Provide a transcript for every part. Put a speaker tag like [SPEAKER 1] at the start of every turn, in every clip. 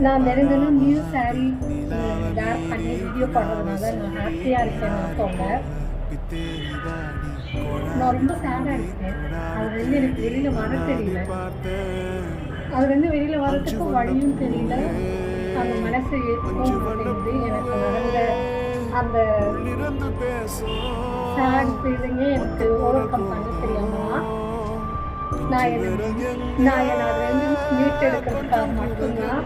[SPEAKER 1] நான் தினம் நியூ சாரீ வேர் பண்ணி வீடியோ பண்ணுறதுனால நான் ஹாப்பியாக இருக்கேன். நான் சொல்ல நான் ரொம்ப சேடாக இருக்கேன். அதுலேருந்து எனக்கு வெளியில் வர தெரியல. அதுலேருந்து வெளியில் வரதுக்கும் வழியும் தெரியல. அந்த மனசை ஏற்றுக்கவும் மாட்டேங்குது. எனக்கு நடந்த அந்த சேட் ஃபீலிங்கே எனக்கு ஓவர் கம் பண்ண தெரியாமலா நான் என்னை அதுலேருந்து மீட் எடுக்கிறதுக்காக மட்டும்தான்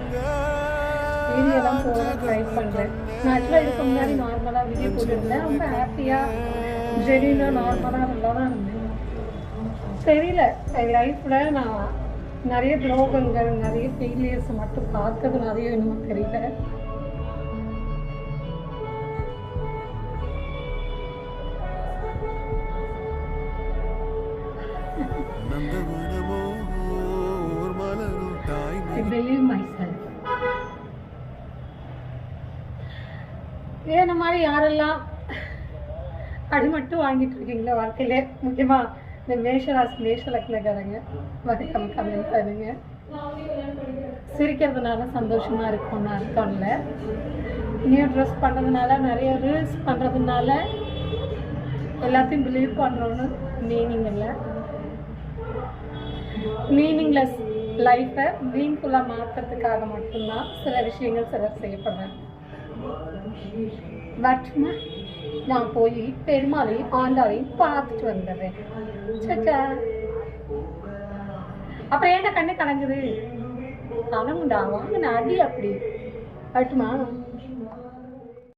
[SPEAKER 1] வீடியோலாம் போட ட்ரை பண்ணுறேன். நான் ஆக்சுவலாக இதுக்கு முன்னாடி நார்மலாக வீடியோ போட்டுருந்தேன். ரொம்ப ஹாப்பியாக ஜெனியூனாக நார்மலாக நல்லா தான் இருந்தேன். தெரியல என் லைஃப்பில் நான் நிறைய துரோகங்கள் நிறைய ஃபெயிலியர்ஸ் மட்டும் பார்த்ததுனாலையோ என்னமோ தெரியல. I believe myself. ஏன் மாதிரி யாரெல்லாம் அடிமட்டும் வாங்கிட்டு இருக்கீங்களோ வாழ்க்கையிலே, முக்கியமாக இந்த மேஷ லக்னக்காரங்க வணக்கம் கமெண்ட் பண்ணுங்க. சிரிக்கிறதுனால சந்தோஷமாக இருக்கும்னு அர்த்தம் இல்லை. நியூ ட்ரெஸ் பண்ணுறதுனால நிறைய ரீல்ஸ் பண்ணுறதுனால எல்லாத்தையும் பிலீவ் பண்ணுறோன்னு மீனிங் இல்லை. மீனிங்லெஸ் லைஃப்பை மீன்ஃபுல்லாக மாற்றுறதுக்காக மட்டும்தான் சில விஷயங்கள் சிலர் செய்யப்படுறேன். பட் நான் போய் பெருமாளையும் ஆண்டாளையும் பார்த்துட்டு வந்துடுறேன். சச்சா அப்புறம் ஏன்டா கண்ணு கலங்குது? கலங்குண்டா வாங்கின அடி அப்படி பட்டுமா?